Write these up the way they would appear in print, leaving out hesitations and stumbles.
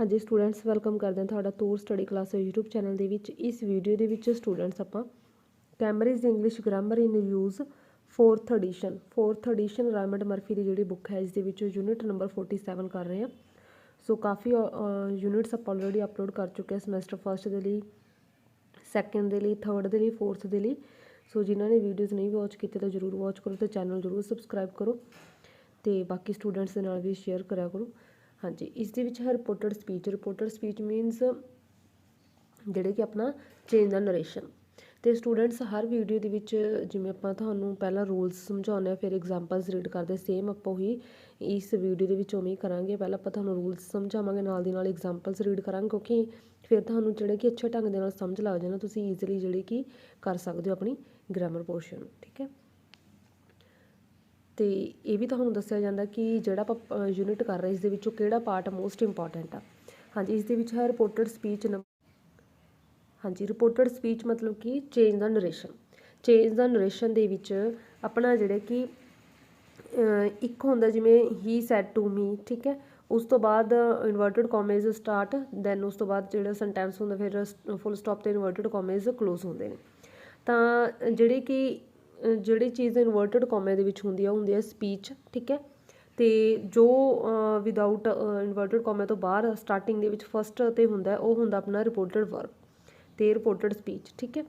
हाँ जी students welcome करते हैं तुहाडा tour study class YouTube channel दे विच। इस वीडियो दे विच स्टूडेंट्स आपां Cambridge English grammar in use fourth edition Raymond Murphy की जिहड़ी बुक है इस दे विच यूनिट नंबर 47 कर रहे हैं। सो काफ़ी यूनिट्स आप ऑलरेडी अपलोड कर चुके हैं समैसटर फस्ट के लिए, सैकेंड के लिए, थर्ड के लिए, फोर्थ के लिए। सो जिन्होंने वीडियोज़ नहीं वॉच की तो जरूर वॉच करो, तो चैनल जरूर सबसक्राइब करो, तो बाकी स्टूडेंट्स के नाल भी शेयर करा करो। हाँ जी, इस दे विच है रिपोर्टेड स्पीच मीनस जिहड़े कि अपना चेंज द नरेशन। तो स्टूडेंट्स हर वीडियो दे विच जिवें आपां तुहानूं पहला रूल्स समझाउने फिर एग्जाम्पल्स रीड करते, सेम आपां ही इस वीडियो दे विच उवें करांगे। पहला आपां तुहानूं रूल्स समझावांगे, नाल दी नाल एग्जाम्पल्स रीड करांगे, क्योंकि फिर तुहानूं जिहड़े कि अच्छे ढंग दे नाल समझ लग जाए ना, तुसीं ईजिली जिहड़े कि कर सकदे हो अपनी ग्रामर पोर्शन। ठीक है, तो ये भी तुहानूं दस्सिया जांदा कि जिहड़ा आपां यूनिट कर रहे इस दे विचों किहड़ा पार्ट मोस्ट इंपॉर्टेंट आ। हाँ जी, इस दे विच है रिपोर्टेड स्पीच। हाँ जी, रिपोर्टेड स्पीच मतलब कि चेंज द नरेशन दे विच अपना जिहड़े कि एक हुंदा जिवें ही सैड टू मी, ठीक है, उस तो बाद इनवर्टेड कॉमेज स्टार्ट, दैन उस तो बाद जिहड़ा सेंटेंस हुंदा फिर फुल स्टॉप ते इनवर्टेड कॉमेज क्लोज हुंदे ने। तां जिहड़ी चीज़ इनवर्टेड कॉमे दे विच हुंदी है स्पीच। ठीक है, तो जो विदाउट इनवर्टेड कॉमे तो बाहर स्टार्टिंग दे विच फस्ट ते हुंदा वो हुंदा अपना रिपोर्टेड वर्ब ते रिपोर्टेड स्पीच। ठीक है,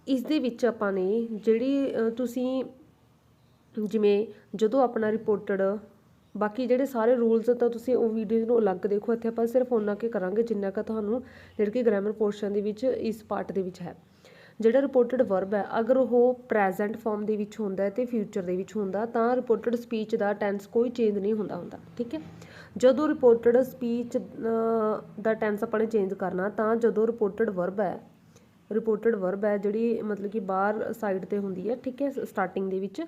इस दे विच आपां ने जिहड़ी तुसीं जिवें जदों अपना रिपोर्टेड बाकी जिहड़े सारे रूल्स तो तुसीं वो वीडियो नूं अलग देखो, इत्थे आपां सिर्फ उन्ना के करांगे जिन्ना क तुहानूं जिहड़ी कि ग्रामर पोर्शन दे विच इस पार्ट दे विच है। जिहड़ा रिपोर्टेड वर्ब है अगर वो प्रैजेंट फॉर्म दे विच हुंदा है ते फ्यूचर दे विच हुंदा तां रिपोर्टेड स्पीच दा टेंस कोई चेंज नहीं हुंदा। ठीक है, जदों रिपोर्टेड स्पीच दा टेंस अपने चेंज करना तां जदों रिपोर्टेड वर्ब है जिहड़ी मतलब कि बाहर साइड ते हुंदी है। ठीक है, स्टार्टिंग दे विच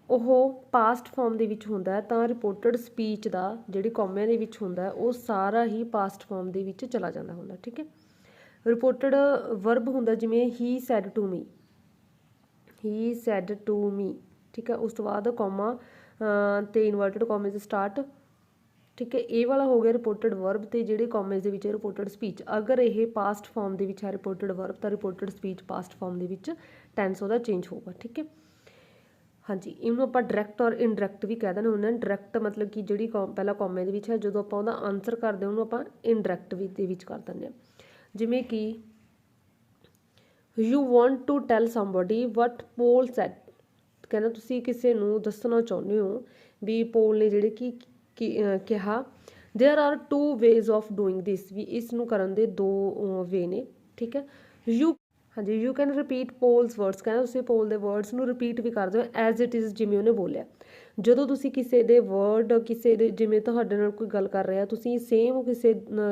ਉਹ ਪਾਸਟ ਫਾਰਮ ਦੇ ਵਿੱਚ ਹੁੰਦਾ ਹੈ ਤਾਂ ਰਿਪੋਰਟਡ ਸਪੀਚ ਦਾ ਜਿਹੜੀ ਕੌਮਿਆਂ ਦੇ ਵਿੱਚ ਹੁੰਦਾ ਉਹ ਸਾਰਾ ਹੀ ਪਾਸਟ ਫਾਰਮ ਦੇ ਵਿੱਚ ਚਲਾ ਜਾਂਦਾ ਹੁੰਦਾ। ਠੀਕ ਹੈ, ਰਿਪੋਰਟਡ ਵਰਬ ਹੁੰਦਾ ਜਿਵੇਂ ਹੀ ਸੈਡ ਟੂ ਮੀ, ਠੀਕ ਹੈ, ਉਸ ਤੋਂ ਬਾਅਦ ਕੌਮਾ ਤੇ ਇਨਵਰਟਡ ਕੌਮੇਜ ਸਟਾਰਟ। ठीक है, ये वाला हो गया रिपोर्टेड वर्ब ਤੇ ਜਿਹੜੇ ਕੌਮੇਜ ਦੇ ਵਿੱਚ ਰਿਪੋਰਟਡ ਸਪੀਚ। ਅਗਰ ਇਹ ਪਾਸਟ ਫਾਰਮ ਦੇ ਵਿੱਚ ਹੈ ਰਿਪੋਰਟਡ ਵਰਬ ਤਾਂ ਰਿਪੋਰਟਡ ਸਪੀਚ ਪਾਸਟ ਫਾਰਮ ਦੇ ਵਿੱਚ ਟੈਂਸ ਉਹਦਾ ਚੇਂਜ ਹੋਊਗਾ। ਠੀਕ ਹੈ, हाँ जी, इनू आप डायरैक्ट और इनडायरैक्ट भी कह दें होंगे। डायरैक्ट मतलब कि जी पहला कॉमे के है जो आप आंसर करते हैं आप इनडायरैक्ट भी कर दें, जिमें कि you want to tell somebody what Paul said, कहना तुसी किसी नूं दसना चाहुंदे हो भी पोल ने जिहड़े कि कहा there are two ways of doing this, भी इस नूं करन दे दो वे ने। ठीक है, यू हाँ जी, you can repeat Paul's words, कहना तुसीं पोल दे वर्ड्स नूं रिपीट भी कर दो एज इट इज़ जिवें उहने बोलिया। जदों तुसीं किसी दे वर्ड किसी दे जिवें तुहाडे नाल कोई गल कर रहा तुसीं सेम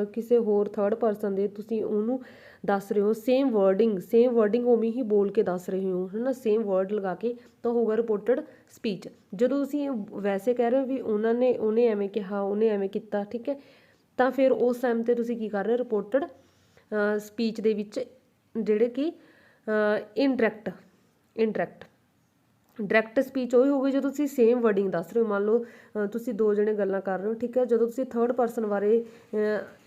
किसी होर थर्ड परसन दे तुसीं उहनूं दस रहे हो सेम वर्डिंग उवें ही बोल के दस रहे हो, है ना, सेम वर्ड लगा के, तो होगा रिपोर्टेड स्पीच। जदों तुसीं वैसे कह रहे हो भी उन्हें एवें कहा उन्हें एवें किया, ठीक है, तो फिर उस टाइम ते तुसीं की कर रहे हो रिपोर्टेड स्पीच दे विच जिहड़े कि डायरैक्ट स्पीच वही होगी जो तुसीं सेम वर्डिंग दस रहे हो। मान लो तुसीं दो जने गल्लां कर रहे हो, ठीक है, जदों तुसीं थर्ड परसन बारे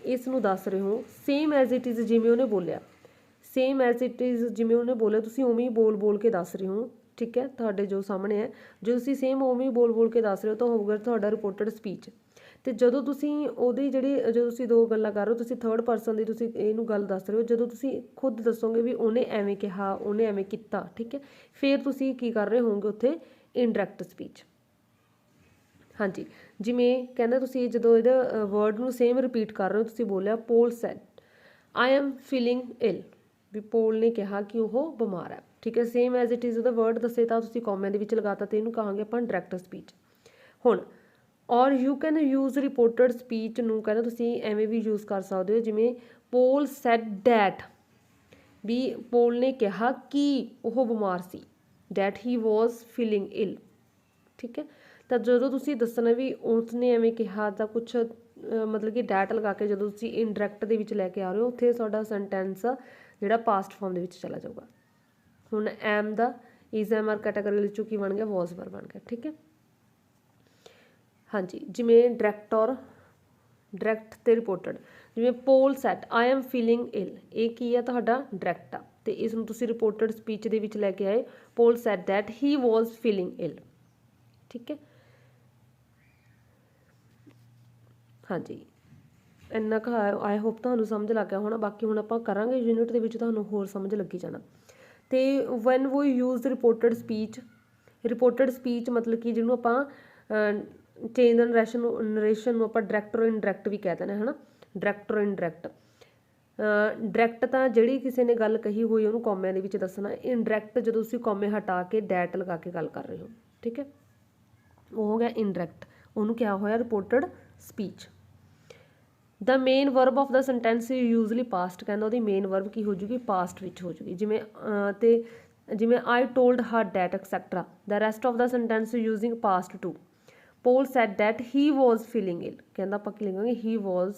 इस नूं दस रहे हो सेम एज इट इज़ जिवें उहने बोलिया, तुसीं उवें ही बोल के दस रहे हो। ठीक है, तुहाडे जो सामने है जो तुसीं सेम उवें ही बोल के दस रहे हो तो होगा तुहाडा रिपोर्टेड स्पीच। तो जदों तुसीं उहदी जिहड़ी जो तुसीं दो गल्लां कर रहे हो तुसीं थर्ड परसन दी तुसीं इहनूं गल दस रहे हो, जदों तुसीं खुद दसोगे भी उहने एवें कहा उहने एवें कीता, ठीक है, फिर तुसीं की कर रहे होगे उत्थे इनडायरैक्ट स्पीच। हाँ जी, जिवें कहंदा तुसीं जदों इहदा वर्ड नूं सेम रिपीट कर रहे हो, तुसीं बोलिया पोल सैड आई एम फीलिंग इल, भी पोल ने कहा कि वह बीमार है। ठीक है, same as it is word दसे तो तुसीं कॉमे दे विच लगाता तो इहनूं कहांगे आपां डायरैक्ट स्पीच। हुण और you can use reported speech नूं कहना तुसीं एवें भी यूज़ कर सकते हो जिवें पोल सैड डैट, भी पोल ने कहा कि वह बीमार सी, डैट ही वॉज फीलिंग इल। ठीक है, तो जदों तुसीं दसना भी उसने एवें कहा तो कुछ मतलब कि डैट लगा के जदों तुसीं इनडायरैक्ट दे विच लैके आ रहे हो उत्थे तुहाडा सेंटेंस जिहड़ा पास्ट फॉर्म दे विच चला जाऊगा। हुण एम दा इज़ एम आर कैटेगरी विचों की बन गया वॉज वर्ब बन गया। ठीक है, हाँ जी, जिमें डायरैक्ट और ਡਾਇਰੈਕਟ ਤੇ ਰਿਪੋਰਟਡ। ਜਿਵੇਂ ਪੋਲ ਸੈਟ ਆਈ ਐਮ ਫੀਲਿੰਗ ਇਲ, ਇਹ ਕੀ ਹੈ ਤੁਹਾਡਾ ਡਾਇਰੈਕਟ ਆ, ਤੇ ਇਸ ਨੂੰ ਤੁਸੀਂ ਰਿਪੋਰਟਡ ਸਪੀਚ ਦੇ ਵਿੱਚ ਲੈ ਕੇ ਆਏ। Paul said that he was feeling ill. ਠੀਕ ਹੈ, ਹਾਂਜੀ ਇੰਨਾ ਕੁ ਆਈ ਹੋਪ ਤੁਹਾਨੂੰ ਸਮਝ ਲੱਗ ਗਿਆ ਹੋਣਾ। ਬਾਕੀ ਹੁਣ ਆਪਾਂ ਕਰਾਂਗੇ ਯੂਨਿਟ ਦੇ ਵਿੱਚ, ਤੁਹਾਨੂੰ ਹੋਰ ਸਮਝ ਲੱਗੀ ਜਾਣਾ। ਤੇ when we use reported speech, reported speech ਮਤਲਬ ਕਿ ਜਿਹਨੂੰ ਆਪਾਂ ਚੇਂਜ ਨਰੇਸ਼ਨ ਨੂੰ ਆਪਾਂ ਡਾਇਰੈਕਟ ਔਰ ਇਨਡਾਇਰੈਕਟ ਵੀ ਕਹਿ ਦਿੰਦੇ ਹਾਂ, ਹੈ ਨਾ, ਡਾਇਰੈਕਟ ਔਰ ਇਨਡਾਇਰੈਕਟ। ਡਾਇਰੈਕਟ ਤਾਂ ਜਿਹੜੀ ਕਿਸੇ ਨੇ ਗੱਲ ਕਹੀ ਹੋਈ ਉਹਨੂੰ ਕੌਮਿਆਂ ਦੇ ਵਿੱਚ ਦੱਸਣਾ। ਇਨਡਾਇਰੈਕਟ ਜਦੋਂ ਤੁਸੀਂ ਕੌਮੇ ਹਟਾ ਕੇ ਡੈਟ ਲਗਾ ਕੇ ਗੱਲ ਕਰ ਰਹੇ ਹੋ, ਠੀਕ ਹੈ, ਉਹ ਹੋ ਗਿਆ ਇਨਡਾਇਰੈਕਟ, ਉਹਨੂੰ ਕਿਹਾ ਹੋਇਆ reported speech. The main verb of the sentence usually past, ਕਹਿੰਦਾ ਉਹਦੀ ਮੇਨ ਵਰਬ ਕੀ ਹੋ ਜੂਗੀ, ਪਾਸਟ ਵਿੱਚ ਹੋ ਜੂਗੀ। ਜਿਵੇਂ I told her that etcetera, the rest of the sentence using past too. Paul said that he was feeling ill, ਕਹਿੰਦਾ ਆਪਾਂ ਕੀ ਲਿਖਾਂਗੇ, he was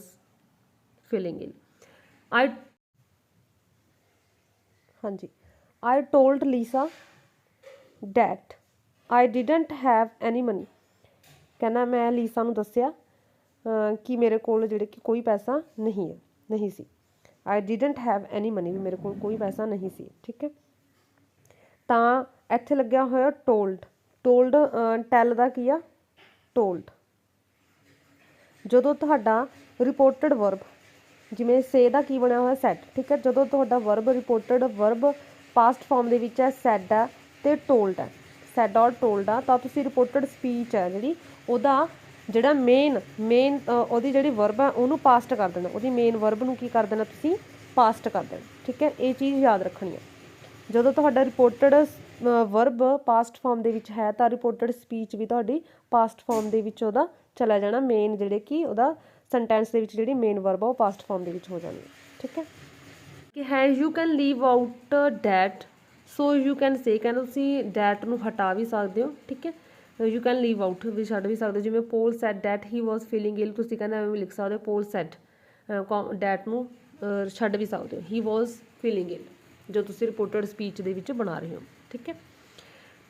feeling ill. I told Lisa that I didn't have any money, कहना मैं लीसा ਨੂੰ ਦੱਸਿਆ ਕਿ ਮੇਰੇ ਕੋਲ ਜਿਹੜੇ ਕਿ ਕੋਈ ਪੈਸਾ ਨਹੀਂ ਸੀ। I didn't have any money, ਵੀ ਮੇਰੇ ਕੋਲ ਕੋਈ ਪੈਸਾ ਨਹੀਂ ਸੀ। ਠੀਕ ਹੈ, ਤਾਂ ਇੱਥੇ ਲੱਗਿਆ ਹੋਇਆ told ਟੈਲ ਦਾ ਕੀ ਆ, told। ਜਦੋਂ ਤੁਹਾਡਾ ਰਿਪੋਰਟਡ ਵਰਬ, ਜਿਵੇਂ ਸੇ ਦਾ ਕੀ ਬਣਿਆ ਹੋਇਆ, ਸੈਡ। ਠੀਕ ਹੈ, ਜਦੋਂ ਤੁਹਾਡਾ verb reported verb past form ਦੇ ਵਿੱਚ ਹੈ, ਸੈਡ ਹੈ ਤੇ ਟੋਲਡ ਹੈ, ਸੈਡ ਔਰ ਟੋਲਡ ਆ, ਤਾਂ ਤੁਸੀਂ ਰਿਪੋਰਟਡ ਸਪੀਚ ਹੈ ਜਿਹੜੀ ਉਹਦਾ ਜਿਹੜਾ ਮੇਨ ਉਹਦੀ ਜਿਹੜੀ ਵਰਬ ਹੈ ਉਹਨੂੰ ਪਾਸਟ ਕਰ ਦੇਣਾ, ਉਹਦੀ ਮੇਨ ਵਰਬ ਨੂੰ ਕੀ ਕਰ ਦੇਣਾ ਤੁਸੀਂ, ਪਾਸਟ ਕਰ ਦੇਣਾ। ਠੀਕ ਹੈ, ਇਹ ਚੀਜ਼ ਯਾਦ ਰੱਖਣੀ ਹੈ। ਜਦੋਂ ਤੁਹਾਡਾ ਰਿਪੋਰਟਡ ਵਰਬ ਪਾਸਟ ਫਾਰਮ ਦੇ ਵਿੱਚ ਹੈ ਤਾਂ ਰਿਪੋਰਟਡ ਸਪੀਚ ਵੀ ਤੁਹਾਡੀ ਪਾਸਟ ਫਾਰਮ ਦੇ ਵਿੱਚ ਉਹਦਾ ਚਲਾ ਜਾਣਾ, ਮੇਨ ਜਿਹੜੇ ਕਿ ਉਹਦਾ ਸੈਂਟੈਂਸ ਦੇ ਵਿੱਚ ਜਿਹੜੀ ਮੇਨ ਵਰਬ ਆ ਉਹ ਪਾਸਟ ਫਾਰਮ ਦੇ ਵਿੱਚ ਹੋ ਜਾਣੀ ਹੈ। ਠੀਕ ਹੈ, ਕਿ ਹੈ you can leave out that, so you can say, ਕਹਿੰਦਾ ਤੁਸੀਂ ਡੈਟ ਨੂੰ ਹਟਾ ਵੀ ਸਕਦੇ ਹੋ। ਠੀਕ ਹੈ, ਯੂ ਕੈਨ ਲੀਵ ਆਊਟ ਵੀ ਛੱਡ ਵੀ ਸਕਦੇ ਹੋ। ਜਿਵੇਂ Paul said that he was feeling ill, ਤੁਸੀਂ ਕਹਿੰਦਾ ਐਵੇਂ ਵੀ ਲਿਖ ਸਕਦੇ ਹੋ, ਪੋਲ ਸੈਡ ਡੈਟ ਨੂੰ ਛੱਡ ਵੀ ਸਕਦੇ ਹੋ, ਹੀ ਵਾਜ਼ ਫੀਲਿੰਗ ਇਲ, ਜੋ ਤੁਸੀਂ ਰਿਪੋਰਟਡ ਸਪੀਚ ਦੇ ਵਿੱਚ ਬਣਾ ਰਹੇ ਹੋ। ਠੀਕ ਹੈ,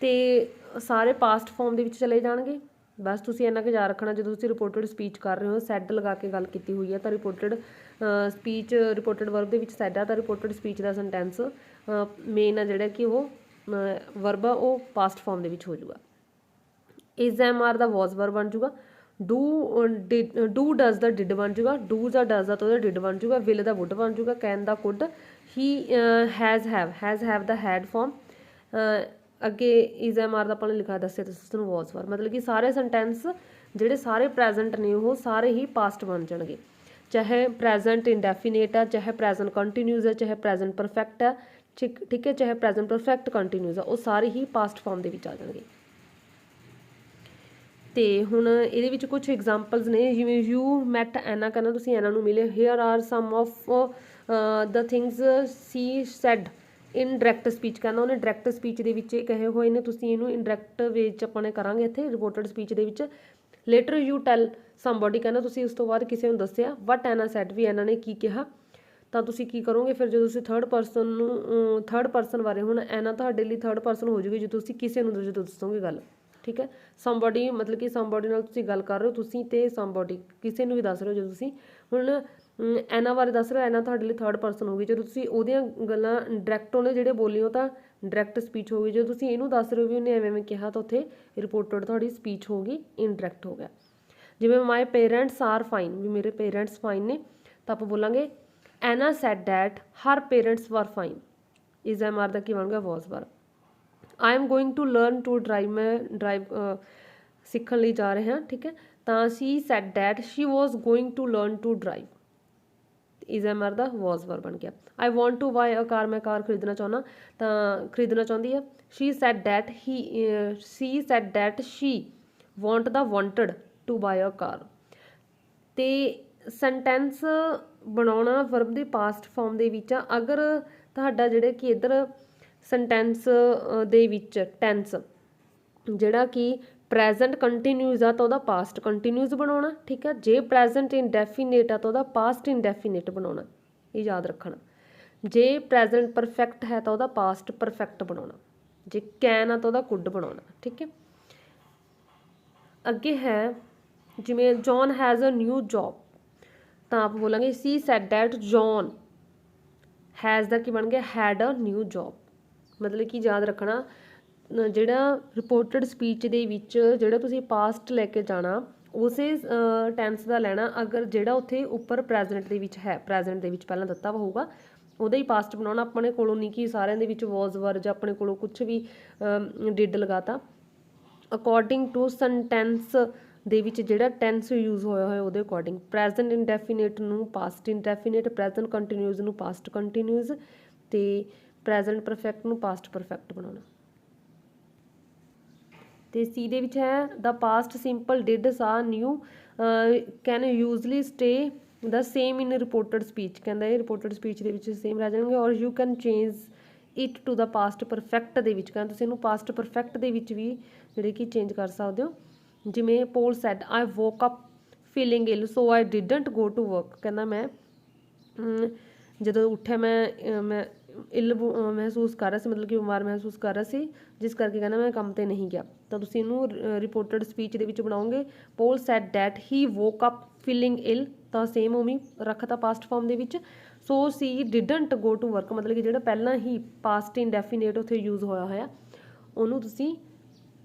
ਤੇ ਸਾਰੇ ਪਾਸਟ ਫਾਰਮ ਦੇ ਵਿੱਚ ਚਲੇ ਜਾਣਗੇ। ਬਸ ਤੁਸੀਂ ਇੰਨਾ ਕੁ ਯਾਦ ਰੱਖਣਾ, ਜਦੋਂ ਤੁਸੀਂ ਰਿਪੋਰਟਡ ਸਪੀਚ ਕਰ ਰਹੇ ਹੋ, ਸੈਡ ਲਗਾ ਕੇ ਗੱਲ ਕੀਤੀ ਹੋਈ ਹੈ ਤਾਂ ਰਿਪੋਰਟਡ ਸਪੀਚ, ਰਿਪੋਰਟਡ ਵਰਬ ਦੇ ਵਿੱਚ ਸੈਡ ਆ ਤਾਂ ਰਿਪੋਰਟਡ ਸਪੀਚ ਦਾ ਸੈਂਟੈਂਸ ਮੇਨ ਆ ਜਿਹੜਾ ਕਿ ਉਹ ਵਰਬ ਆ ਉਹ ਪਾਸਟ ਫਾਰਮ ਦੇ ਵਿੱਚ ਹੋ ਜਾਊਗਾ। ਇਜ਼ ਐਮ ਆਰ ਦਾ ਵਾਜ਼ ਵਰਬ ਬਣ ਜਾਊਗਾ। ਡੂ ਡਜ਼ ਦਾ ਡਿਡ ਬਣ ਜਾਊਗਾ। ਡੂ ਦਾ ਡਜ਼ ਦਾ ਤਾਂ ਉਹਦਾ ਡਿਡ ਬਣ ਜਾਊਗਾ। ਵਿਲ ਦਾ ਵੁੱਡ ਬਣ ਜਾਊਗਾ। ਕੈਨ ਦਾ ਕੁੱਡ। ਹੀ ਹੈਜ਼ ਹੈਵ ਦਾ ਹੈਡ ਫਾਰਮ। ਅੱਗੇ ਇਜ਼ ਐਮ ਆਰ ਦਾ ਆਪਾਂ ਨੇ ਲਿਖਾ ਦੱਸਿਆ ਤੁਸੀਂ ਤੁਹਾਨੂੰ ਵਾਜ਼ ਵਰਬ, ਮਤਲਬ ਕਿ ਸਾਰੇ ਸੈਂਟੈਂਸ ਜਿਹੜੇ ਸਾਰੇ ਪ੍ਰੈਜ਼ੈਂਟ ਨੇ ਉਹ ਸਾਰੇ ਹੀ ਪਾਸਟ ਬਣ ਜਾਣਗੇ, ਚਾਹੇ ਪ੍ਰੈਜ਼ੈਂਟ ਇੰਡੈਫੀਨੇਟ ਆ, ਚਾਹੇ ਪ੍ਰੈਜ਼ੈਂਟ ਕੰਟੀਨਿਊਸ ਆ, ਚਾਹੇ ਪ੍ਰੈਜ਼ੈਂਟ ਪਰਫੈਕਟ ਆ। ਠੀਕ ਹੈ, ਚਾਹੇ ਪ੍ਰੈਜ਼ੈਂਟ ਪਰਫੈਕਟ ਕੰਟੀਨਿਊਸ ਆ, ਉਹ ਸਾਰੇ ਹੀ ਪਾਸਟ ਫਾਰਮ ਦੇ ਵਿੱਚ ਆ ਜਾਣਗੇ। ਤੇ ਹੁਣ ਇਹਦੇ ਵਿੱਚ ਕੁਝ ਐਗਜ਼ਾਮਪਲਸ ਨੇ, ਜਿਵੇਂ ਯੂ ਮੈਟ ਐਨਾ, ਕਹਿੰਦਾ ਤੁਸੀਂ ਐਨਾ ਨੂੰ ਮਿਲੇ। Here are some of the things she said in direct speech, ਕਹਿੰਦਾ ਉਹਨੇ ਡਾਇਰੈਕਟ ਸਪੀਚ ਦੇ ਵਿੱਚ ਇਹ ਕਹੇ ਹੋਏ ਨੇ, ਤੁਸੀਂ ਇਹਨੂੰ ਇਨਡਾਇਰੈਕਟ ਵੇ 'ਚ ਆਪਾਂ ਨੇ ਕਰਾਂਗੇ ਇੱਥੇ ਰਿਪੋਰਟਡ ਸਪੀਚ ਦੇ ਵਿੱਚ। ਲੇਟਰ ਯੂ ਟੈਲ ਸਮਬਡੀ, ਕਹਿੰਦਾ ਤੁਸੀਂ ਉਸ ਤੋਂ ਬਾਅਦ ਕਿਸੇ ਨੂੰ ਦੱਸਿਆ। ਵਟ ਐਨਾ ਸੈਡ, ਵੀ ਐਨਾ ਨੇ ਕੀ ਕਿਹਾ, ਤਾਂ ਤੁਸੀਂ ਕੀ ਕਰੋਗੇ ਫਿਰ ਜਦੋਂ ਤੁਸੀਂ ਥਰਡ ਪਰਸਨ ਬਾਰੇ, ਹੁਣ ਐਨਾ ਤੁਹਾਡੇ ਲਈ ਥਰਡ ਪਰਸਨ ਹੋ ਜੂਗੀ ਜਦੋਂ ਤੁਸੀਂ ਕਿਸੇ ਨੂੰ ਜਦੋਂ ਦੱਸੋਗੇ ਗੱਲ। ਠੀਕ ਹੈ, ਸਮਬਡੀ ਮਤਲਬ ਕਿ ਸਮਬਡੀ ਨਾਲ ਤੁਸੀਂ ਗੱਲ ਕਰ ਰਹੇ ਹੋ, ਤੁਸੀਂ ਤੇ ਸਮਬਡੀ ਕਿਸੇ ਨੂੰ ਵੀ ਦੱਸ ਰਹੇ ਹੋ। ਜਦੋਂ ਤੁਸੀਂ ਹੁਣ ਐਨਾ ਬਾਰੇ ਦੱਸ ਰਹੇ ਹੋ, ਐਨਾ ਤੁਹਾਡੇ ਲਈ ਥਰਡ ਪਰਸਨ ਹੋ ਗਈ। ਜਦੋਂ ਤੁਸੀਂ ਉਹਦੀਆਂ ਗੱਲਾਂ ਡਾਇਰੈਕਟ ਉਹਨੇ ਜਿਹੜੇ ਬੋਲੀ ਉਹ ਤਾਂ ਡਾਇਰੈਕਟ ਸਪੀਚ ਹੋ ਗਈ। ਜਦੋਂ ਤੁਸੀਂ ਇਹਨੂੰ ਦੱਸ ਰਹੇ ਹੋ ਵੀ ਉਹਨੇ ਐਵੇਂ ਕਿਹਾ ਤਾਂ ਉੱਥੇ ਰਿਪੋਰਟਡ ਤੁਹਾਡੀ ਸਪੀਚ ਹੋ ਗਈ, ਇਨਡਾਇਰੈਕਟ ਹੋ ਗਿਆ। ਜਿਵੇਂ ਮਾਈ ਪੇਰੈਂਟਸ ਆਰ ਫਾਈਨ, ਵੀ ਮੇਰੇ ਪੇਰੈਂਟਸ ਫਾਈਨ ਨੇ, ਤਾਂ ਆਪਾਂ ਬੋਲਾਂਗੇ Anna said that her parents were fine. Is am are ਦਾ ਕੀ ਬਣ ਗਿਆ, was verb. I am going to learn to drive, ਮੈਂ ਡਰਾਈਵ ਸਿੱਖਣ ਲਈ ਜਾ ਰਹੇ ਹਾਂ। ਠੀਕ ਹੈ, ਤਾਂ she said that she was going to learn to drive. Is am are ਦਾ ਵਾਜ਼ ਵਰਬ ਬਣ ਗਿਆ। I want to buy a car, ਮੈਂ ਕਾਰ ਖਰੀਦਣਾ ਚਾਹੁੰਦਾ, ਤਾਂ ਖਰੀਦਣਾ ਚਾਹੁੰਦੀ ਹੈ। She said that she want ਦਾ wanted to buy a car. ਤੇ ਸੈਂਟੈਂਸ ਬਣਾਉਣਾ ਵਰਬ ਦੀ ਪਾਸਟ ਫਾਰਮ ਦੇ ਵਿੱਚ ਆ। ਅਗਰ ਤੁਹਾਡਾ ਜਿਹੜੇ ਕਿ ਇੱਧਰ ਸੈਂਟੈਂਸ ਦੇ ਵਿੱਚ ਟੈਂਸ ਜਿਹੜਾ ਕਿ ਪ੍ਰੈਜ਼ੈਂਟ ਕੰਟੀਨਿਊਸ ਆ ਤਾਂ ਉਹਦਾ ਪਾਸਟ ਕੰਟੀਨਿਊਸ ਬਣਾਉਣਾ। ਠੀਕ ਹੈ, ਜੇ ਪ੍ਰੈਜ਼ੈਂਟ ਇੰਡੈਫੀਨੇਟ ਆ ਤਾਂ ਉਹਦਾ ਪਾਸਟ ਇੰਡੈਫੀਨੇਟ ਬਣਾਉਣਾ, ਇਹ ਯਾਦ ਰੱਖਣਾ। ਜੇ ਪ੍ਰੈਜ਼ੈਂਟ ਪਰਫੈਕਟ ਹੈ ਤਾਂ ਉਹਦਾ ਪਾਸਟ ਪਰਫੈਕਟ ਬਣਾਉਣਾ। ਜੇ ਕੈਨ ਆ ਤਾਂ ਉਹਦਾ ਕੁੱਡ ਬਣਾਉਣਾ। ਠੀਕ ਹੈ, ਅੱਗੇ ਹੈ ਜਿਵੇਂ John has a new job, ਤਾਂ ਆਪਾਂ ਬੋਲਾਂਗੇ she said that John has दा की बन गया हैड अ न्यू जॉब। मतलब कि याद रखना ਜਿਹੜਾ ਰਿਪੋਰਟਡ ਸਪੀਚ ਦੇ ਵਿੱਚ ਜਿਹੜਾ ਤੁਸੀਂ ਪਾਸਟ ਲੈ ਕੇ ਜਾਣਾ ਉਸੇ ਟੈਂਸ ਦਾ ਲੈਣਾ। ਅਗਰ ਜਿਹੜਾ ਉੱਥੇ ਉੱਪਰ ਪ੍ਰੈਜ਼ੈਂਟ ਦੇ ਵਿੱਚ ਹੈ, ਪ੍ਰੈਜ਼ੈਂਟ ਦੇ ਵਿੱਚ ਪਹਿਲਾਂ ਦਿੱਤਾ ਹੋਊਗਾ ਉਹਦਾ ਹੀ ਪਾਸਟ ਬਣਾਉਣਾ। ਆਪਣੇ ਕੋਲੋਂ ਨਹੀਂ ਕਿ ਸਾਰਿਆਂ ਦੇ ਵਿੱਚ ਵਾਜ਼ ਵਰ ਜਾਂ ਆਪਣੇ ਕੋਲੋਂ ਕੁਝ ਵੀ ਡਿਡ ਲਗਾਤਾ। ਅਕੋਰਡਿੰਗ ਟੂ ਸੈਂਟੈਂਸ ਦੇ ਵਿੱਚ ਜਿਹੜਾ ਟੈਂਸ ਯੂਜ਼ ਹੋਇਆ ਹੋਇਆ ਉਹਦੇ ਅਕੋਰਡਿੰਗ। ਪ੍ਰੈਜ਼ੈਂਟ ਇੰਡੈਫੀਨਿਟ ਨੂੰ ਪਾਸਟ ਇੰਡੈਫੀਨਿਟ, ਪ੍ਰੈਜ਼ੈਂਟ ਕੰਟੀਨਿਊਸ ਨੂੰ ਪਾਸਟ ਕੰਟੀਨਿਊਸ ਤੇ ਪ੍ਰੈਜ਼ੈਂਟ ਪਰਫੈਕਟ ਨੂੰ ਪਾਸਟ ਪਰਫੈਕਟ ਬਣਾਉਣਾ। ਤੇ ਸੀ ਦੇ ਵਿੱਚ ਹੈ ਦਾ past simple did saw new can usually stay the same in reported speech. ਕਹਿੰਦਾ ਇਹ ਰਿਪੋਰਟਡ ਸਪੀਚ ਦੇ ਵਿੱਚ ਸੇਮ ਰਹਿ ਜਾਣਗੇ। Or you can change it to ਦਾ ਪਾਸਟ ਪਰਫੈਕਟ ਦੇ ਵਿੱਚ ਕਹਿੰਦਾ ਤੁਸੀਂ ਇਹਨੂੰ ਪਾਸਟ ਪਰਫੈਕਟ ਦੇ ਵਿੱਚ ਵੀ ਜਿਹੜੇ ਕਿ ਚੇਂਜ ਕਰ ਸਕਦੇ ਹੋ। ਜਿਵੇਂ Paul said I woke up feeling ill so I didn't go to work. ਕਹਿੰਦਾ ਮੈਂ ਜਦੋਂ ਉੱਠਿਆ ਮੈਂ ਇਲ ਮਹਿਸੂਸ ਕਰ ਰਿਹਾ ਸੀ, ਮਤਲਬ ਕਿ ਬਿਮਾਰ ਮਹਿਸੂਸ ਕਰ ਰਿਹਾ ਸੀ, ਜਿਸ ਕਰਕੇ ਕਹਿੰਦਾ ਮੈਂ ਕੰਮ 'ਤੇ ਨਹੀਂ ਗਿਆ। ਤਾਂ ਤੁਸੀਂ ਇਹਨੂੰ ਰਿਪੋਰਟਡ ਸਪੀਚ ਦੇ ਵਿੱਚ ਬਣਾਓਗੇ Paul said that he woke up feeling ill, ਤਾਂ ਸੇਮ ਉਵੇਂ ਰੱਖਤਾ ਪਾਸਟ ਫਾਰਮ ਦੇ ਵਿੱਚ। ਸੋ ਸੀ ਡਿਡੰਟ ਗੋ ਟੂ ਵਰਕ, ਮਤਲਬ ਕਿ ਜਿਹੜਾ ਪਹਿਲਾਂ ਹੀ ਪਾਸਟ ਇੰਡੈਫੀਨੇਟ ਉੱਥੇ ਯੂਜ਼ ਹੋਇਆ ਹੋਇਆ ਉਹਨੂੰ ਤੁਸੀਂ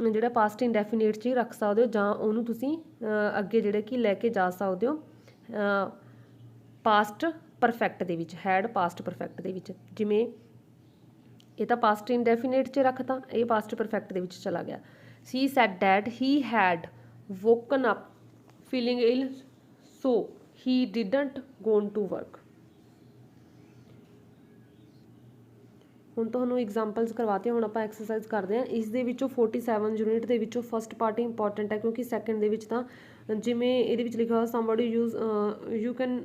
ਜਿਹੜਾ ਪਾਸਟ ਇੰਡੈਫੀਨੇਟ 'ਚ ਹੀ ਰੱਖ ਸਕਦੇ ਹੋ, ਜਾਂ ਉਹਨੂੰ ਤੁਸੀਂ ਅੱਗੇ ਜਿਹੜੇ ਕਿ ਲੈ ਕੇ ਜਾ ਸਕਦੇ ਹੋ ਪਾਸਟ ਪਰਫੈਕਟ ਦੇ ਵਿੱਚ, ਹੈਡ ਪਾਸਟ ਪਰਫੈਕਟ ਦੇ ਵਿੱਚ। ਜਿਵੇਂ ਇਹ ਤਾਂ ਪਾਸਟ ਇੰਡੈਫੀਨੇਟ 'ਚ ਰੱਖਤਾ, ਇਹ ਪਾਸਟ ਪਰਫੈਕਟ ਦੇ ਵਿੱਚ ਚਲਾ ਗਿਆ। She said that he had woken up feeling ill so he didn't gone to work. ਹੁਣ ਤੁਹਾਨੂੰ ਐਗਜ਼ਾਮਪਲਸ ਕਰਵਾਤੀਆਂ, ਹੁਣ ਆਪਾਂ ਐਕਸਰਸਾਈਜ਼ ਕਰਦੇ ਹਾਂ। ਇਸ ਦੇ ਵਿੱਚੋਂ 47 ਯੂਨਿਟ ਦੇ ਵਿੱਚੋਂ ਫਸਟ ਪਾਰਟ ਇੰਪੋਰਟੈਂਟ ਹੈ, ਕਿਉਂਕਿ ਸੈਕਿੰਡ ਦੇ ਵਿੱਚ ਤਾਂ ਜਿਵੇਂ ਇਹਦੇ ਵਿੱਚ ਲਿਖਿਆ ਹੋਇਆ somebody you can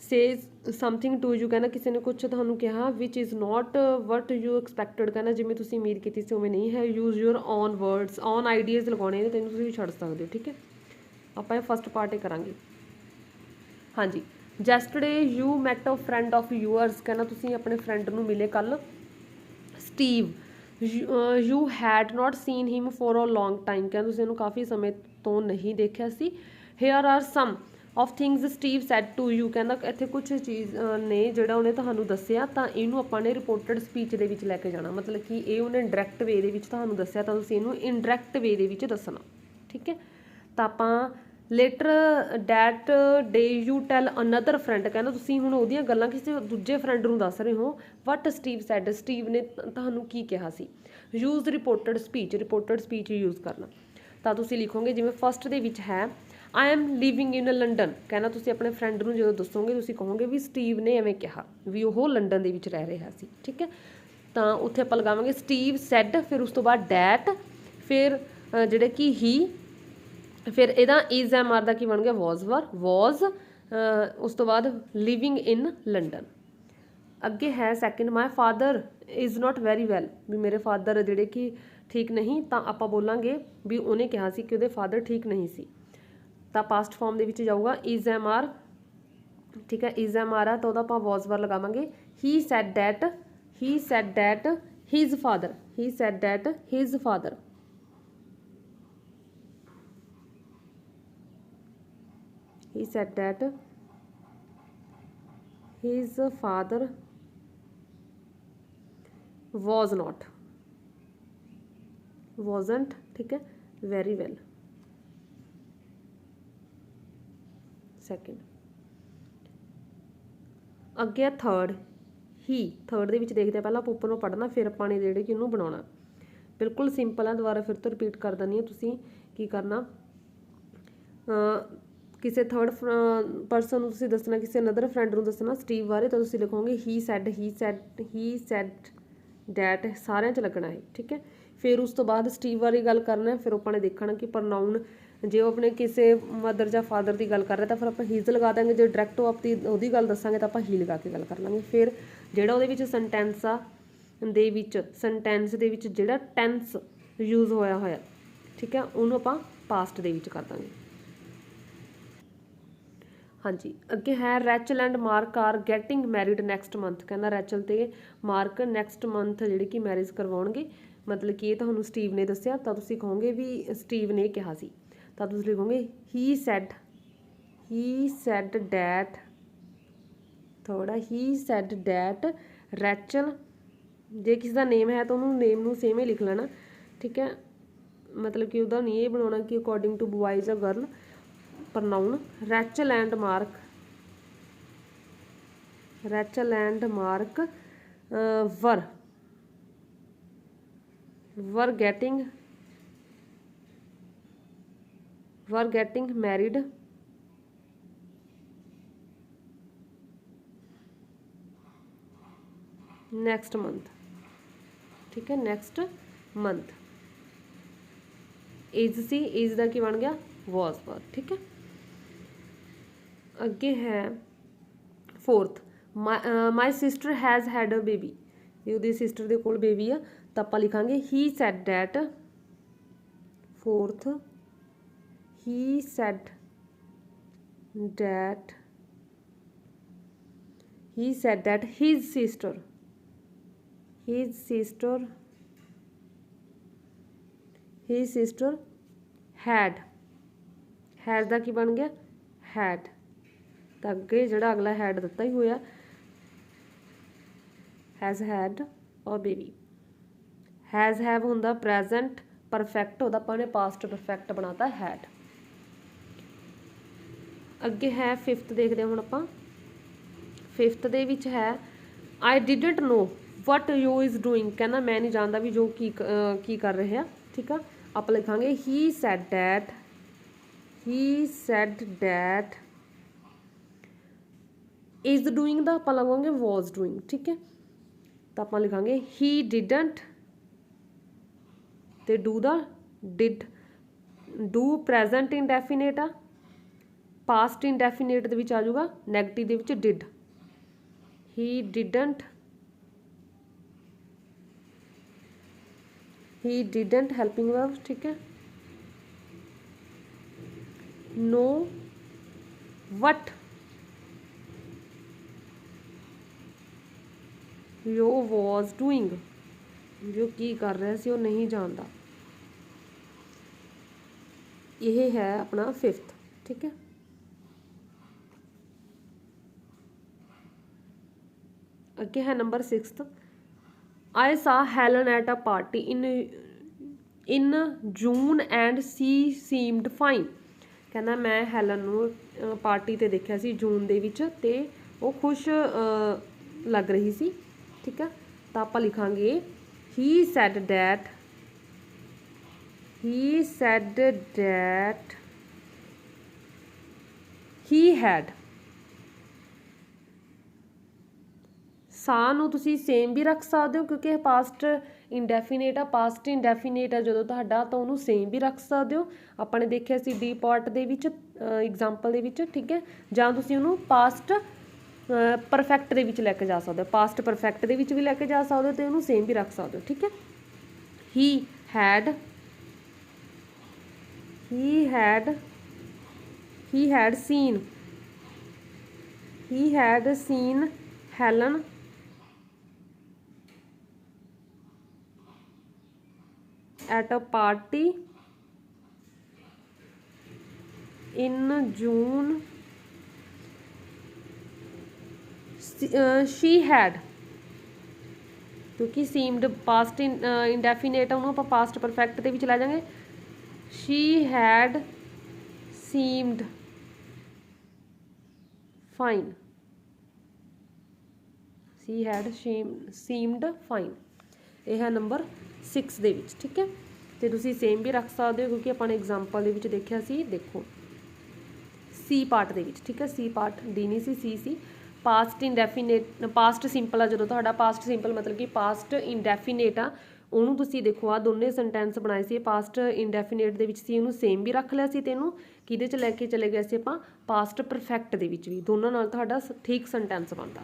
say something to you, ਕਹਿੰਦਾ ਕਿਸੇ ਨੇ ਕੁਛ ਤੁਹਾਨੂੰ ਕਿਹਾ which is not what you expected, ਕਹਿੰਦਾ ਜਿਵੇਂ ਤੁਸੀਂ ਉਮੀਦ ਕੀਤੀ ਸੀ ਉਵੇਂ ਨਹੀਂ ਹੈ। Use your own words, own ideas ਲਗਾਉਣੇ ਨੇ, ਤੈਨੂੰ ਤੁਸੀਂ ਛੱਡ ਸਕਦੇ ਹੋ। ਠੀਕ ਹੈ, ਆਪਾਂ ਇਹ ਫਸਟ ਪਾਰਟ ਹੀ ਕਰਾਂਗੇ। ਹਾਂਜੀ, yesterday you met a friend of yours, ਕਹਿੰਦਾ ਤੁਸੀਂ ਆਪਣੇ ਫਰੈਂਡ ਨੂੰ ਮਿਲੇ ਕੱਲ੍ਹ। Steve you had not seen him for a long time, ਕਹਿੰਦਾ ਤੁਸੀਂ ਇਹਨੂੰ ਕਾਫੀ ਸਮੇਂ ਤੋਂ ਨਹੀਂ ਦੇਖਿਆ ਸੀ। Here are some of things Steve said to you, ਕਹਿੰਦਾ ਇੱਥੇ ਕੁਛ ਚੀਜ਼ ਨੇ ਜਿਹੜਾ ਉਹਨੇ ਤੁਹਾਨੂੰ ਦੱਸਿਆ, ਤਾਂ ਇਹਨੂੰ ਆਪਾਂ ਨੇ ਰਿਪੋਰਟਡ ਸਪੀਚ ਦੇ ਵਿੱਚ ਲੈ ਕੇ ਜਾਣਾ। ਮਤਲਬ ਕਿ ਇਹ ਉਹਨੇ ਡਾਇਰੈਕਟ ਵੇ ਦੇ ਵਿੱਚ ਤੁਹਾਨੂੰ ਦੱਸਿਆ, ਤਾਂ ਤੁਸੀਂ ਇਹਨੂੰ ਇਨਡਾਇਰੈਕਟ ਵੇ ਦੇ ਵਿੱਚ ਦੱਸਣਾ। ਠੀਕ ਹੈ, ਤਾਂ ਆਪਾਂ later that day you tell another friend, ਕਹਿੰਦਾ ਤੁਸੀਂ ਹੁਣ ਉਹਦੀਆਂ ਗੱਲਾਂ ਕਿਸੇ ਦੂਜੇ ਫਰੈਂਡ ਨੂੰ ਦੱਸ ਰਹੇ ਹੋ। ਵਟ ਸਟੀਵ ਸੈਡ, ਸਟੀਵ ਨੇ ਤੁਹਾਨੂੰ ਕੀ ਕਿਹਾ ਸੀ। Use reported speech, reported speech use ਕਰਨਾ। ਤਾਂ ਤੁਸੀਂ ਲਿਖੋਗੇ ਜਿਵੇਂ ਫਸਟ ਦੇ ਵਿੱਚ ਹੈ I am living in London, ਕਹਿੰਦਾ ਤੁਸੀਂ ਆਪਣੇ ਫਰੈਂਡ ਨੂੰ ਜਦੋਂ ਦੱਸੋਗੇ ਤੁਸੀਂ ਕਹੋਗੇ ਵੀ ਸਟੀਵ ਨੇ ਐਵੇਂ ਕਿਹਾ ਵੀ ਉਹ ਲੰਡਨ ਦੇ ਵਿੱਚ ਰਹਿ ਰਿਹਾ ਸੀ। ਠੀਕ ਹੈ, ਤਾਂ ਉੱਥੇ ਆਪਾਂ ਲਗਾਵਾਂਗੇ ਸਟੀਵ ਸੈਡ, ਫਿਰ ਉਸ ਤੋਂ ਬਾਅਦ ਡੈਟ, ਫਿਰ ਜਿਹੜੇ ਕਿ ਹੀ, ਫਿਰ ਇਹਦਾ ਇਜ਼ ਐਮ ਆਰ ਦਾ ਕੀ ਬਣ ਗਿਆ ਵਾਜ਼ ਵਰ, ਵਾਜ਼, ਉਸ ਤੋਂ ਬਾਅਦ ਲਿਵਿੰਗ ਇਨ ਲੰਡਨ। ਅੱਗੇ ਹੈ second my father is not very well, ਵੀ ਮੇਰੇ ਫਾਦਰ ਜਿਹੜੇ ਕਿ ਠੀਕ ਨਹੀਂ, ਤਾਂ ਆਪਾਂ ਬੋਲਾਂਗੇ ਵੀ ਉਹਨੇ ਕਿਹਾ ਸੀ ਕਿ ਉਹਦੇ ਫਾਦਰ ਠੀਕ ਨਹੀਂ ਸੀ। ਤਾਂ ਪਾਸਟ ਫਾਰਮ ਦੇ ਵਿੱਚ ਜਾਊਗਾ ਇਜ਼ ਐਮ ਆਰ। ਠੀਕ ਹੈ, ਇਜ਼ ਐਮ ਆਰ ਆ ਤਾਂ ਉਹਦਾ ਆਪਾਂ ਵਾਜ਼ ਵਰ ਲਗਾਵਾਂਗੇ। He said that, he said that his father, he said that his father. He said that his father was not, wasn't, ठीक है, very well। सेकेंड ਅੱਗੇ ਥਰਡ ਹੀ, ਥਰਡ ਦੇ ਵਿੱਚ ਦੇਖਦੇ ਆ, ਪਹਿਲਾਂ ਆਪਾਂ ਉੱਪਰ ਨੂੰ ਪੜ੍ਹਨਾ ਫਿਰ ਆਪਾਂ ਨੇ ਜਿਹੜੇ ਕਿ ਉਹਨੂੰ ਬਣਾਉਣਾ। ਬਿਲਕੁਲ ਸਿੰਪਲ ਆ, ਦੁਬਾਰਾ ਫਿਰ ਤੋਂ ਰਿਪੀਟ ਕਰ ਦਿੰਦੀ ਹਾਂ। ਤੁਸੀਂ ਕੀ ਕਰਨਾ, ਕਿਸੇ ਥਰਡ ਪਰਸਨ ਨੂੰ ਤੁਸੀਂ ਦੱਸਣਾ, ਕਿਸੇ ਅਨਦਰ ਫਰੈਂਡ ਨੂੰ ਦੱਸਣਾ ਸਟੀਵ ਬਾਰੇ, ਤਾਂ ਤੁਸੀਂ ਲਿਖੋਗੇ he said, he said, he said that, ਸਾਰਿਆਂ 'ਚ ਲੱਗਣਾ ਹੈ। ਠੀਕ ਹੈ, ਫਿਰ ਉਸ ਤੋਂ ਬਾਅਦ ਸਟੀਵ ਬਾਰੇ ਗੱਲ ਕਰਨਾ। ਫਿਰ ਆਪਾਂ ਨੇ ਦੇਖਣਾ ਕਿ ਪ੍ਰੋਨਾਊਨ, ਜੇ ਉਹ ਆਪਣੇ ਕਿਸੇ ਮਦਰ ਜਾਂ ਫਾਦਰ ਦੀ ਗੱਲ ਕਰ ਰਿਹਾ ਤਾਂ ਫਿਰ ਆਪਾਂ ਹੀਜ਼ ਲਗਾ ਦਾਂਗੇ, ਜੇ ਡਾਇਰੈਕਟ ਆਪਦੀ ਉਹਦੀ ਗੱਲ ਦੱਸਾਂਗੇ ਤਾਂ ਆਪਾਂ ਹੀ ਲਗਾ ਕੇ ਗੱਲ ਕਰ ਲਾਂਗੇ। ਫਿਰ ਜਿਹੜਾ ਉਹਦੇ ਵਿੱਚ ਸੈਂਟੈਂਸ ਆ ਦੇ ਵਿੱਚ, ਸੈਂਟੈਂਸ ਦੇ ਵਿੱਚ ਜਿਹੜਾ ਟੈਂਸ ਯੂਜ਼ ਹੋਇਆ, ਠੀਕ ਹੈ, ਉਹਨੂੰ ਆਪਾਂ ਪਾਸਟ ਦੇ ਵਿੱਚ ਕਰ ਦਾਂਗੇ। ਹਾਂਜੀ, ਅੱਗੇ ਹੈ Rachel and Mark are getting married next month, ਕਹਿੰਦਾ ਰੈਚਲ ਤੇ ਮਾਰਕ ਨੈਕਸਟ ਮੰਥ ਜਿਹੜੀ ਕਿ ਮੈਰਿਜ ਕਰਵਾਉਣਗੇ। ਮਤਲਬ ਕਿ ਇਹ ਤੁਹਾਨੂੰ ਸਟੀਵ ਨੇ ਦੱਸਿਆ, ਤਾਂ ਤੁਸੀਂ ਕਹੋਗੇ ਵੀ ਸਟੀਵ ਨੇ ਕਿਹਾ ਸੀ, ਤਾਂ ਤੁਸੀਂ ਲਿਖੋਗੇ he said, he said that, थोड़ा ही सैड डैट रैचल, जे किसी का नेम है तो उन्होंने नेम नू सेम ही लिख लेना, ठीक है। मतलब कि उदा नहीं ये बनाना कि according to boys a girl, pronoun Rachel and Mark, Rachel and Mark were getting married next month, ठीक है, next month. Is she, is का की बन गया वॉज पर, ठीक है। अगे है fourth, my sister has had a baby, ਉਹਦੀ सिस्टर ਦੇ ਕੋਲ बेबी ਆ ਤਾਂ ਆਪਾਂ ਲਿਖਾਂਗੇ he said that, fourth he said that his sister had ਦਾ ਕੀ ਬਣ ਗਿਆ हैड, ਤਾਂ ਅੱਗੇ ਜਿਹੜਾ ਅਗਲਾ हैड ਦਿੱਤਾ ਹੀ ਹੋਇਆ हैज़ हैड और बेबी। हैज़ हैव ਹੁੰਦਾ ਪ੍ਰੈਜ਼ੈਂਟ परफेक्ट, ਉਹਦਾ ਆਪਾਂ ਨੇ पास्ट परफेक्ट बनाता हैड। ਅੱਗੇ ਹੈ फिफ्थ, देखते हैं ਹੁਣ ਆਪਾਂ। फिफ्थ ਦੇ ਵਿੱਚ है I didn't know what you is doing, कहना मैं नहीं जानता भी जो की कर रहे हैं, ठीक है। आप लिखांगे he said that is doing दा आप लगांगे वॉज डूइंग, ठीक है। तो आप लिखांगे ही डिडंट ते डू दा डिड, डू प्रैजेंट इंडेफिनेट आ, पास्ट इंडेफिनेट दे विच आ जाऊगा नैगेटिव दे विच did, he didn't helping verb, ठीक है। No what you was doing, जो की कर रहा सी वो नहीं जानता, यह है अपना फिफ्थ, ठीक है। अगे है number sixth, I saw Helen at a party in June and she seemed fine, कहना मैं हैलन नू पार्टी ते देखा सी जून दे विच ते वो खुश लग रही सी, ठीक है। तो आप लिखांगे he said that he had, सा नू तुसी सेम भी रख सकते हो क्योंकि पास्ट इंडेफिनेट आ, पास्ट इंडेफिनेट आ जो तुहाडा तो उन्होंने सेम भी रख सकते हो। आपने देखिया सी डी पार्ट दे विच एग्जाम्पल दे विच, ठीक है। जां तुसी उन्होंने पास्ट परफेक्ट दे विच लैके जा सकते हो, पास्ट परफेक्ट दे विच भी लैके जा सकते हो तो उन्होंने सेम भी रख सकते हो, ठीक है। He had seen Helen at a party in June, she had, क्योंकि सीम्ड पास्ट इंडेफिनेट उन्होंने आप पास्ट परफेक्ट के ला जाएंगे, she had seemed fine, यह है नंबर 6 दे विच, ठीक है। तो तुसी सेम भी रख सकते हो क्योंकि अपने एग्जाम्पल दे विच देखिया सी, देखो सी पार्ट दे विच, ठीक है। सी पार्ट डी नहीं सी पास्ट इंडेफिनेट, पास्ट सिंपल आ जो तुहाडा पास्ट सिंपल मतलब कि पास्ट इंडेफिनेट आ, उन्होंने तुसी देखो आ दोनों सेंटेंस बनाए सी पास्ट इंडेफिनेट दे विच सी, उन्होंने सेम भी रख लिया सी, तेनों किहदे च लैके चले गए सी आपां पास्ट परफेक्ट दे विच भी, दोनों नाल तुहाडा ठीक सेंटेंस बनता।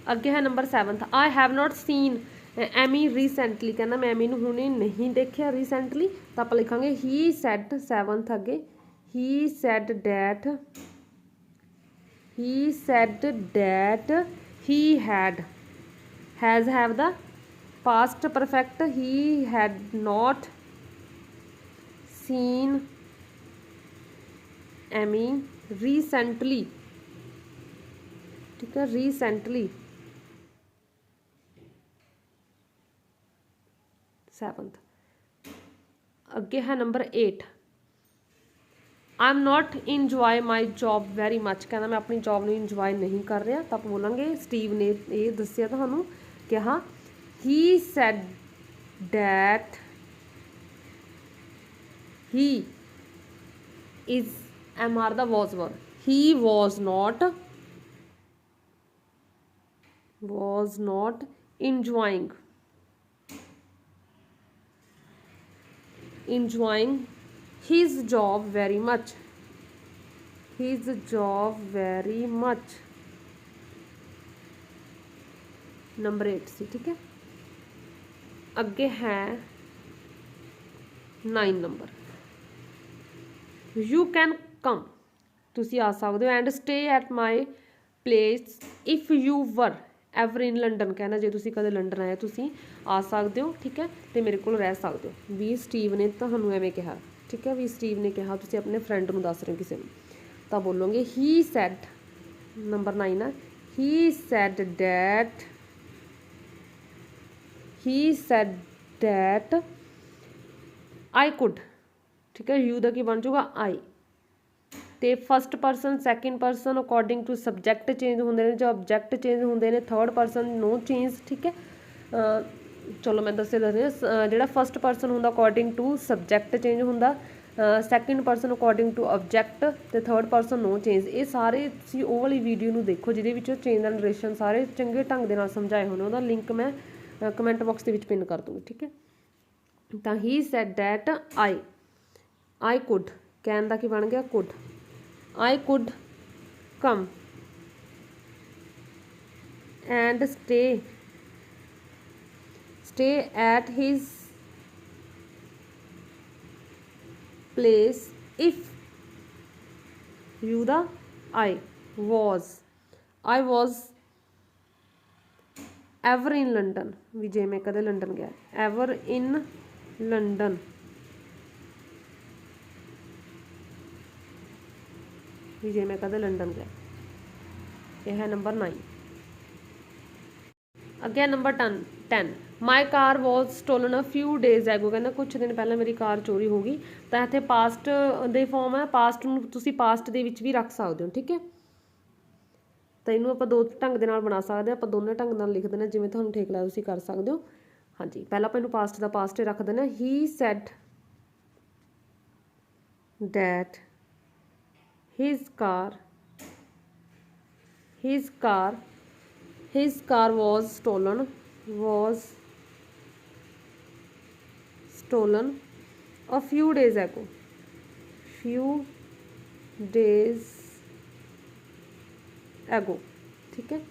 अगे है number 7th, I have not seen Amy recently, कहना मैं एमी नूं हुणे नहीं देखिया रीसेंटली, तो आप लिखांगे ही सैड 7th अगे he said that he had, has have the past perfect, he had not seen Amy recently, ठीक है, रीसेंटली 7th। अगे है number 8, I am not enjoy my job very much, कहना मैं अपनी जॉब में enjoy नहीं कर रहा। तो आप बोलेंगे स्टीव ने ये दसिया तुहानू कहा, he said that he is am are the was were, he was not enjoying his job very much, number 8 सी, ठीक है। अगे है 9 नंबर, यू कैन कम, तुसी आ सकते हो, and stay at my place if you were ever in London, कहना जे तुसी कदे लंडन आए तुसी आ सकते हो, ठीक है, तो मेरे को रह सकते हो। भी स्टीव ने तुहानू एवें कहा, ठीक है, भी स्टीव ने कहा, तुसी अपने फ्रेंड नू दस रहे हो किसी ने, तो बोलोगे ही सैड, नंबर 9 है, he said that I could, ठीक है, यू दा की बन जाऊगा आई, तो first person second person according to subject change होंगे ने, जो ऑबजैक्ट चेंज होंगे ने, थर्ड परसन नो चेंज, ठीक है। चलो मैं दस जो फस्ट परसन होंगे अकॉर्डिंग टू सबजैक्ट चेंज होंगे, सैकेंड परसन अकॉर्डिंग टू ऑबजैक्ट, तो थर्ड परसन नो चेंज। ये सारे तुसीं वो वाली वीडियो में देखो जिहदे चेंज दा नरेशन सारे चंगे ढंग दे नाल समझाए होने, उहदा लिंक मैं कमेंट बॉक्स के पिन कर दूँगी, ठीक है। तो ही सैड डैट आई कुड, कहन दा की बन गया could, I could come and stay at his place if you the I was ever in London, भी जे मैं कदे लंडन गया, ever in London, भी जे मैं कदे लंडन गया। यह है नंबर 9। अगे नंबर 10 my car was stolen a few days ago, कहना कुछ दिन पहले मेरी कार चोरी हो गई। तो इत्थे पास्ट दे फॉर्म है, पास्ट नूं तुसीं पास्ट दे विच भी रख सकते हो, ठीक है। तो इनू आप दो ढंग दे नाल बना सकते, आप दोनों ढंग नाल लिख देना जिवें तुहानूं ठीक लगदा तुसीं कर सकते हो। हाँ जी, पहला आप इनू पास्ट दा पास्ट रख देना, he said that his car was stolen a few days ago, ठीक है।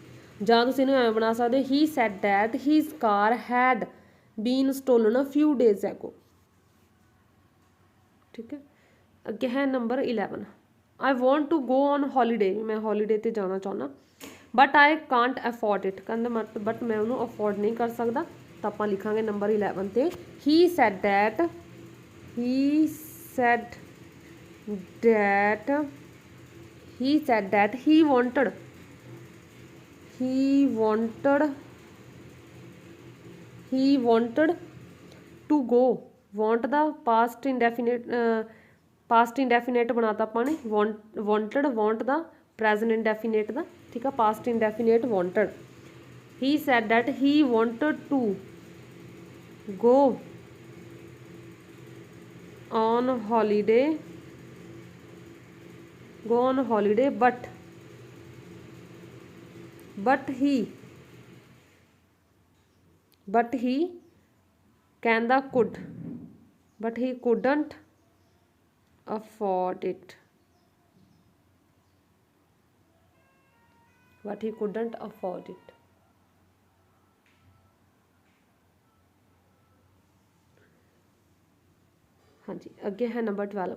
ਜਾਂ ਤੁਸੀਂ ਇਹਨੂੰ ਐਵੇਂ ਬਣਾ ਸਕਦੇ, he said that his car had been stolen a few days ago, ठीक है। ਅੱਗੇ ਹੈ number 11 I want to go on holiday, मैं holiday ते जाना चाहना, but I can't afford it, कहंदा बट मैं उन्होंने अफोर्ड नहीं कर सकता। तो आप लिखांगे नंबर 11 ते he said that he wanted to go, want दा पास्ट इंडेफिनेट बनाता अपने, वांटेड वांट दा प्रेजेंट इंडेफिनेट दा, ठीक है, past indefinite wanted. He said that he wanted to go on holiday but he कहंदा could, but he couldn't afford it, हाँ जी। अगे है number 12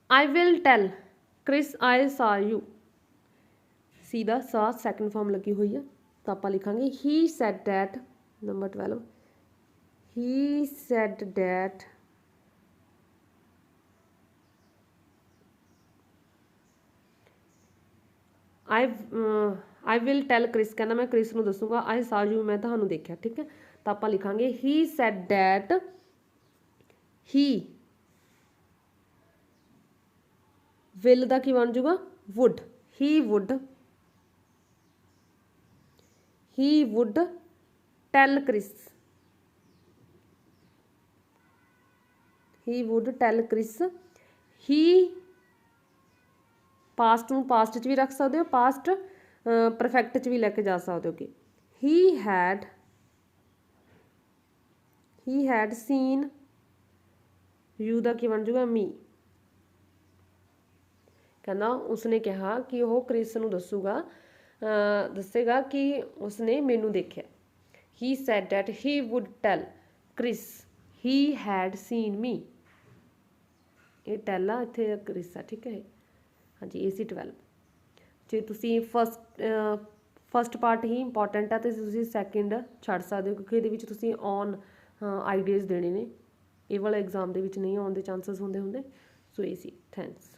I will tell Chris I saw you, सी दा सा सैकेंड फॉर्म लगी हुई है। तो आप लिखांगे he said that, number 12 he said that I will tell Chris, कहना मैं क्रिस ਨੂੰ ਦੱਸੂਗਾ आई saw you, मैं ਤੁਹਾਨੂੰ ਦੇਖਿਆ। ਠੀਕ ਹੈ, ਤਾਂ ਆਪਾਂ ਲਿਖਾਂਗੇ he said that he will ਦਾ ਕੀ ਬਣ ਜਾਊਗਾ would, he would tell Chris, he would tell Chris, he past ਨੂੰ ਪਾਸਟ 'ਚ ਵੀ ਰੱਖ ਸਕਦੇ ਹੋ, ਪਾਸਟ ਪਰਫੈਕਟ 'ਚ ਵੀ ਲੈ ਕੇ ਜਾ ਸਕਦੇ ਹੋ ਕਿ he had seen you ਦਾ ਕੀ ਬਣ ਜਾਊਗਾ me, ਕਹਿੰਦਾ ਉਸਨੇ ਕਿਹਾ ਕਿ ਉਹ ਕ੍ਰਿਸ ਨੂੰ ਦੱਸੇਗਾ ਕਿ ਉਸਨੇ ਮੈਨੂੰ ਦੇਖਿਆ। he said that he would tell Chris he had seen me, ਇਹ ਟੈਲ ਆ, ਇੱਥੇ ਕ੍ਰਿਸ ਆ। ਠੀਕ ਹੈ, ਹਾਂਜੀ AC 12। ਜੇ ਤੁਸੀਂ ਫਸਟ ਪਾਰਟ ਹੀ ਇੰਪੋਰਟੈਂਟ ਆ ਤੇ ਤੁਸੀਂ ਸੈਕਿੰਡ ਛੱਡ ਸਕਦੇ ਹੋ, ਕਿਉਂਕਿ ਇਹਦੇ ਵਿੱਚ ਤੁਸੀਂ ਔਨ ਆਈਡੀਆਜ਼ ਦੇਣੇ ਨੇ, ਇਹ ਵਾਲਾ ਐਗਜ਼ਾਮ ਦੇ ਵਿੱਚ ਨਹੀਂ ਆਉਣ ਦੇ ਚਾਂਸਸ ਹੁੰਦੇ। ਸੋ AC। ਥੈਂਕਸ।